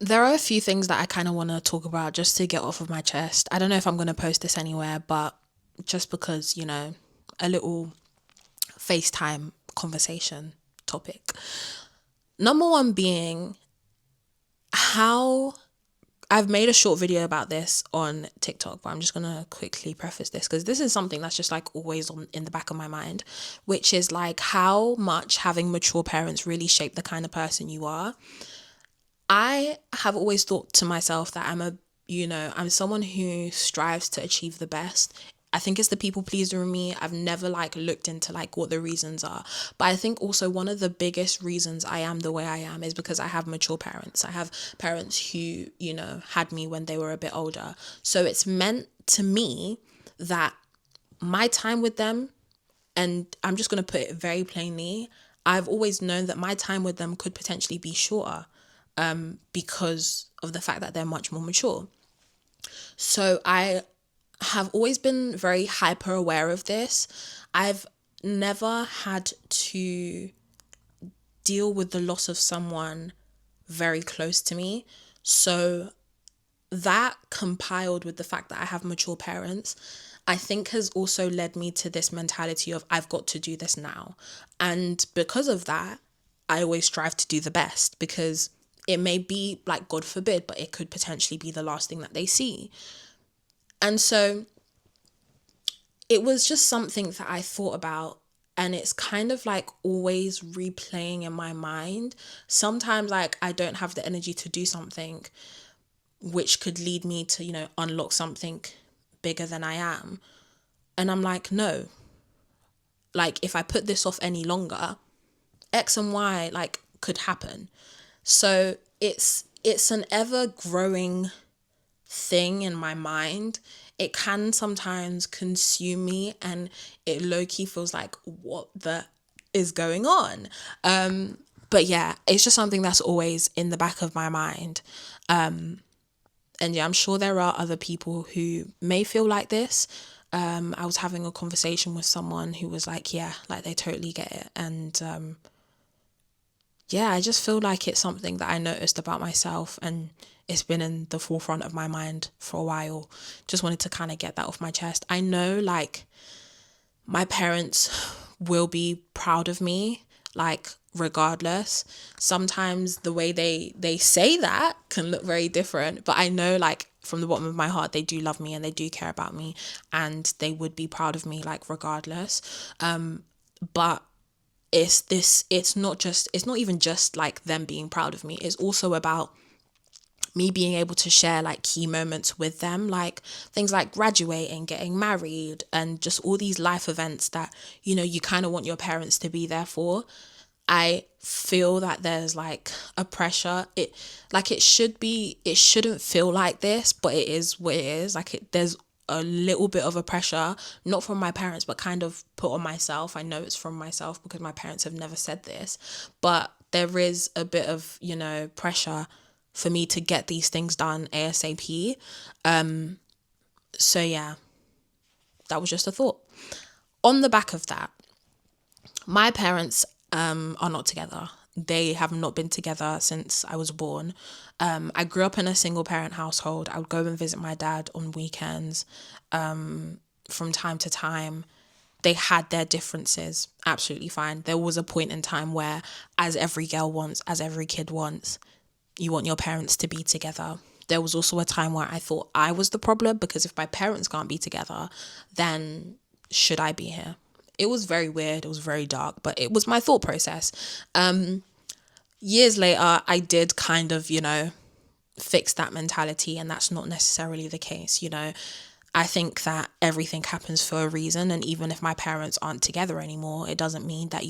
there are a few things that I kind of want to talk about just to get off of my chest. I don't know if I'm going to post this anywhere, but just because, a little FaceTime conversation topic. Number one being how I've made a short video about this on TikTok, but I'm just going to quickly preface this because this is something that's just like always in the back of my mind, which is like how much having mature parents really shape the kind of person you are. I have always thought to myself that I'm someone who strives to achieve the best. I think it's the people pleaser in me. I've never like looked into like what the reasons are. But I think also one of the biggest reasons I am the way I am is because I have mature parents. I have parents who, had me when they were a bit older. So it's meant to me that my time with them, and I'm just going to put it very plainly, I've always known that my time with them could potentially be shorter because of the fact that they're much more mature. So I have always been very hyper aware of this. I've never had to deal with the loss of someone very close to me. So that compiled with the fact that I have mature parents, I think has also led me to this mentality of I've got to do this now. And because of that, I always strive to do the best because it may be like, God forbid, but it could potentially be the last thing that they see. And so it was just something that I thought about, and it's kind of like always replaying in my mind. Sometimes like I don't have the energy to do something which could lead me to, unlock something bigger than I am. And I'm like, no, like if I put this off any longer, X and Y like could happen. So it's an ever growing thing in my mind. It can sometimes consume me and it low-key feels like what the is going on. But yeah, it's just something that's always in the back of my mind. And yeah, I'm sure there are other people who may feel like this. I was having a conversation with someone who was like, yeah, like they totally get it. And yeah, I just feel like it's something that I noticed about myself and it's been in the forefront of my mind for a while. Just wanted to kind of get that off my chest. I know like my parents will be proud of me, like regardless. Sometimes the way they say that can look very different, but I know like from the bottom of my heart they do love me and they do care about me and they would be proud of me like regardless. But it's not even just like them being proud of me. It's also about me being able to share like key moments with them, like things like graduating, getting married, and just all these life events that, you kind of want your parents to be there for. I feel that there's like a pressure. It shouldn't feel like this, but it is what it is. There's a little bit of a pressure, not from my parents, but kind of put on myself. I know it's from myself because my parents have never said this, but there is a bit of, pressure for me to get these things done ASAP. So yeah, that was just a thought. On the back of that, my parents are not together. They have not been together since I was born. I grew up in a single parent household. I would go and visit my dad on weekends from time to time. They had their differences, absolutely fine. There was a point in time where, as every girl wants, as every kid wants, you want your parents to be together. There was also a time where I thought I was the problem because if my parents can't be together, then should I be here? It was very weird. It was very dark, but it was my thought process. Years later, I did kind of, fix that mentality, and that's not necessarily the case. I think that everything happens for a reason, and even if my parents aren't together anymore, it doesn't mean that,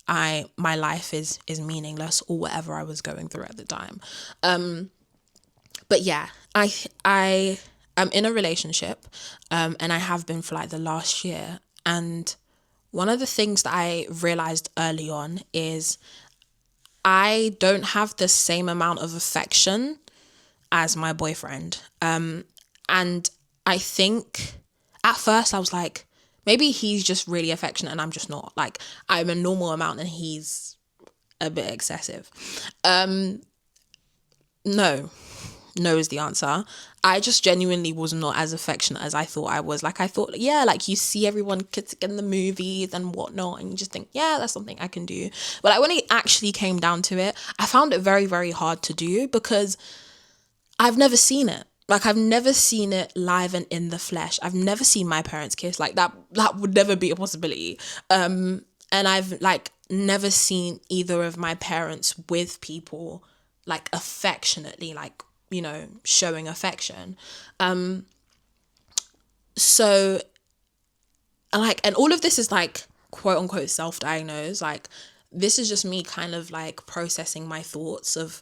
my life is meaningless or whatever I was going through at the time. But yeah, I am in a relationship, and I have been for like the last year. And one of the things that I realized early on is I don't have the same amount of affection as my boyfriend. And I think at first I was like, maybe he's just really affectionate and I'm just not. Like, I'm a normal amount and he's a bit excessive. No. No is the answer. I just genuinely was not as affectionate as I thought I was. Like, I thought, yeah, like you see everyone kissing in the movies and whatnot, and you just think, yeah, that's something I can do. But like when it actually came down to it, I found it very, very hard to do because I've never seen it. Like, I've never seen it live and in the flesh. I've never seen my parents kiss. Like, that would never be a possibility. And I've like never seen either of my parents with people like affectionately, like, you know, showing affection. So and all of this is like quote unquote self-diagnosed. Like, this is just me kind of like processing my thoughts of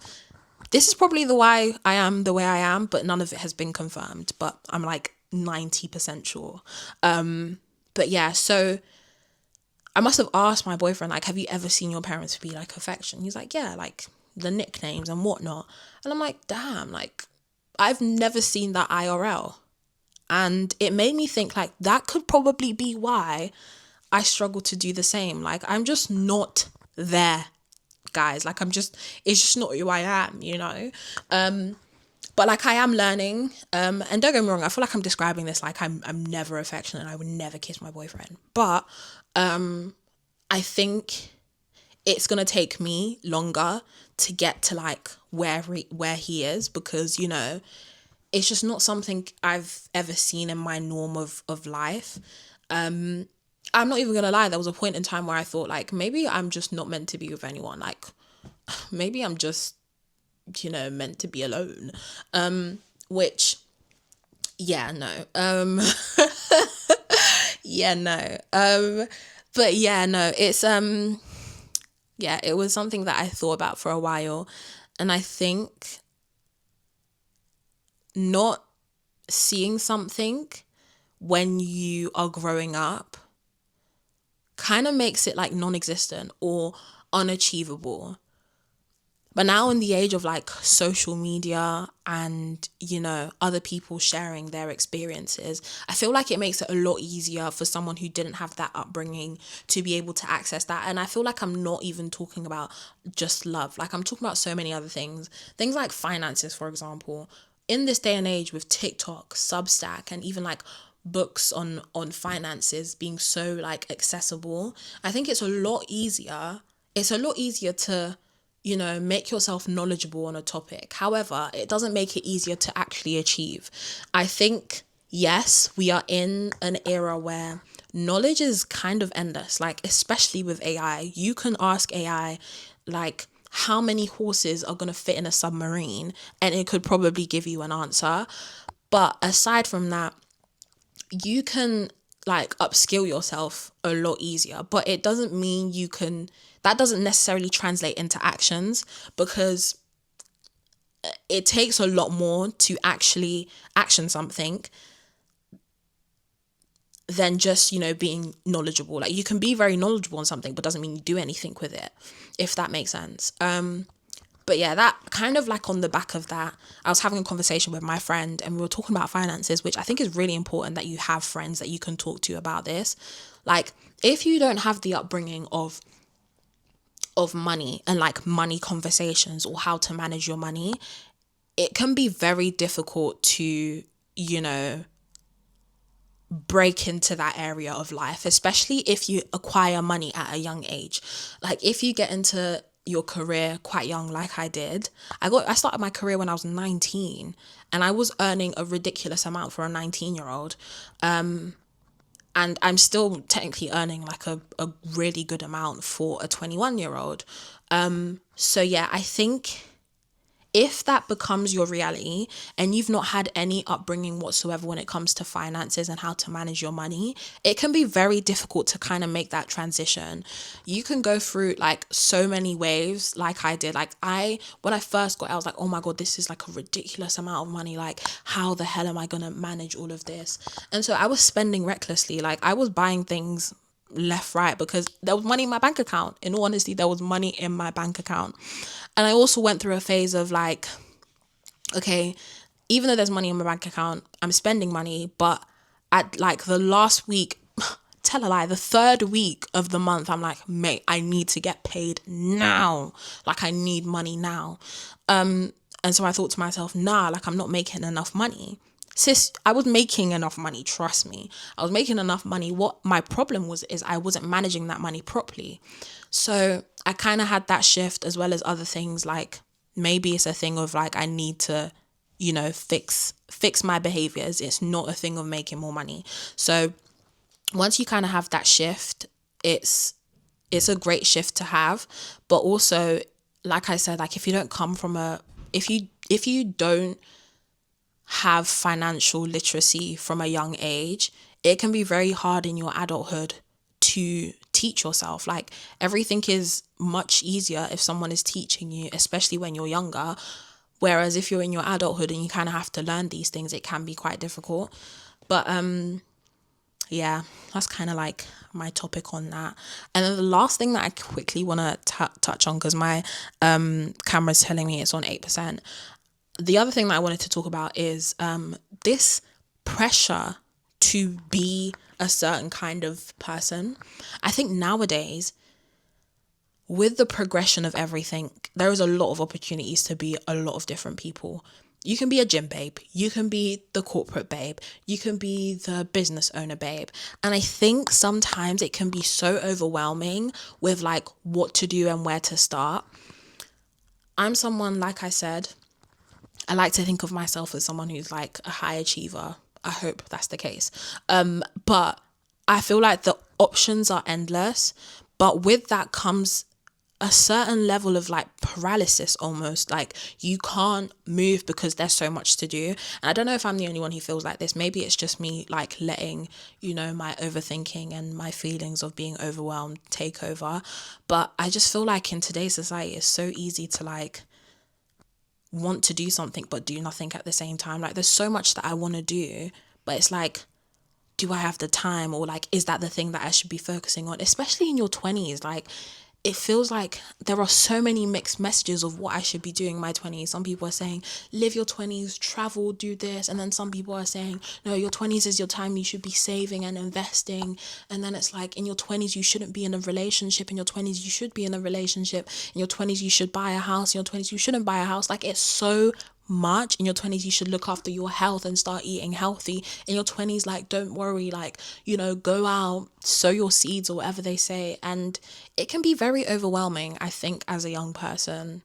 this is probably the why I am the way I am, but none of it has been confirmed. But I'm like 90% sure. But yeah, so I must have asked my boyfriend, like, have you ever seen your parents be like affection? He's like, yeah, like the nicknames and whatnot. And I'm like, damn, like I've never seen that IRL. And it made me think like that could probably be why I struggle to do the same. Like, I'm just not there, guys. Like, it's just not who I am, you know? But like I am learning. And don't get me wrong, I feel like I'm describing this like I'm never affectionate and I would never kiss my boyfriend. But I think it's gonna take me longer to get to like where he is, because, you know, it's just not something I've ever seen in my norm of life. I'm not even gonna lie, there was a point in time where I thought like maybe I'm just not meant to be with anyone. Like, maybe I'm just, you know, meant to be alone. Which, yeah, no. Yeah, no. But yeah, no, it's yeah, it was something that I thought about for a while. And I think not seeing something when you are growing up kind of makes it like non-existent or unachievable. But now in the age of like social media and, you know, other people sharing their experiences, I feel like it makes it a lot easier for someone who didn't have that upbringing to be able to access that. And I feel like I'm not even talking about just love. Like, I'm talking about so many other things. Things like finances, for example. In this day and age with TikTok, Substack, and even like books on finances being so like accessible, I think it's a lot easier. It's a lot easier to, you know, make yourself knowledgeable on a topic. However, it doesn't make it easier to actually achieve. I think, yes, we are in an era where knowledge is kind of endless, like, especially with AI. You can ask AI, like, how many horses are going to fit in a submarine, and it could probably give you an answer. But aside from that, you can like upskill yourself a lot easier, but it doesn't mean that doesn't necessarily translate into actions, because it takes a lot more to actually action something than just, you know, being knowledgeable. Like, you can be very knowledgeable on something but doesn't mean you do anything with it, if that makes sense. But yeah, that kind of like on the back of that, I was having a conversation with my friend and we were talking about finances, which I think is really important, that you have friends that you can talk to about this. Like, if you don't have the upbringing of money and like money conversations or how to manage your money, it can be very difficult to, you know, break into that area of life, especially if you acquire money at a young age. Like, if you get into your career quite young, like I did. I started my career when I was 19, and I was earning a ridiculous amount for a 19-year-old. And I'm still technically earning like a really good amount for a 21-year-old. So yeah, I think if that becomes your reality and you've not had any upbringing whatsoever when it comes to finances and how to manage your money, it can be very difficult to kind of make that transition. You can go through like so many waves like I did. Like, when I first got it, I was like, oh my God, this is like a ridiculous amount of money. Like, how the hell am I going to manage all of this? And so I was spending recklessly. Like, I was buying things left, right, because there was money in my bank account. In all honesty, there was money in my bank account. And I also went through a phase of like, okay, even though there's money in my bank account, I'm spending money, but at like the last week, tell a lie, the third week of the month, I'm like, mate, I need to get paid now. Like, I need money now. And so I thought to myself, nah, like I'm not making enough money. Sis, I was making enough money, trust me. I was making enough money. What my problem was is I wasn't managing that money properly. So I kind of had that shift, as well as other things, like maybe it's a thing of like I need to, fix my behaviors. It's not a thing of making more money. So once you kind of have that shift, it's a great shift to have. But also, like I said, like if you don't come from if you don't have financial literacy from a young age, it can be very hard in your adulthood to teach yourself. Like everything is much easier if someone is teaching you, especially when you're younger. Whereas if you're in your adulthood and you kind of have to learn these things, it can be quite difficult. But yeah, that's kind of like my topic on that. And then the last thing that I quickly want to touch on, because my camera's telling me it's on 8%. The other thing that I wanted to talk about is this pressure to be a certain kind of person. I think nowadays, with the progression of everything, there is a lot of opportunities to be a lot of different people. You can be a gym babe, you can be the corporate babe, you can be the business owner babe. And I think sometimes it can be so overwhelming with like what to do and where to start. I'm someone, like I said, I like to think of myself as someone who's like a high achiever. I hope that's the case. But I feel like the options are endless. But with that comes a certain level of like paralysis almost. Like you can't move because there's so much to do. And I don't know if I'm the only one who feels like this. Maybe it's just me like letting, my overthinking and my feelings of being overwhelmed take over. But I just feel like in today's society, it's so easy to like want to do something but do nothing at the same time. Like there's so much that I want to do, but it's like, do I have the time, or like is that the thing that I should be focusing on? Especially in your 20s, like it feels like there are so many mixed messages of what I should be doing in my 20s. Some people are saying live your 20s, travel, do this, and then some people are saying no, your 20s is your time, you should be saving and investing. And then it's like in your 20s you shouldn't be in a relationship, in your 20s you should be in a relationship, in your 20s you should buy a house, in your 20s you shouldn't buy a house. Like it's so much. In your 20s you should look after your health and start eating healthy. In your 20s, like don't worry, like go out, sow your seeds, or whatever they say. And it can be very overwhelming, I think, as a young person.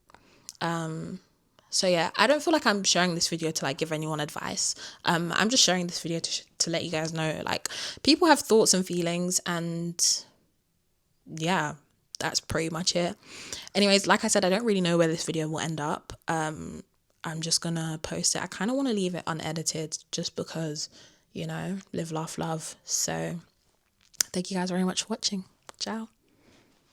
So yeah, I don't feel like I'm sharing this video to like give anyone advice. I'm just sharing this video to let you guys know, like, people have thoughts and feelings, and yeah, that's pretty much it. Anyways, like I said, I don't really know where this video will end up. I'm just gonna post it. I kind of want to leave it unedited just because, live, laugh, love. So thank you guys very much for watching. Ciao.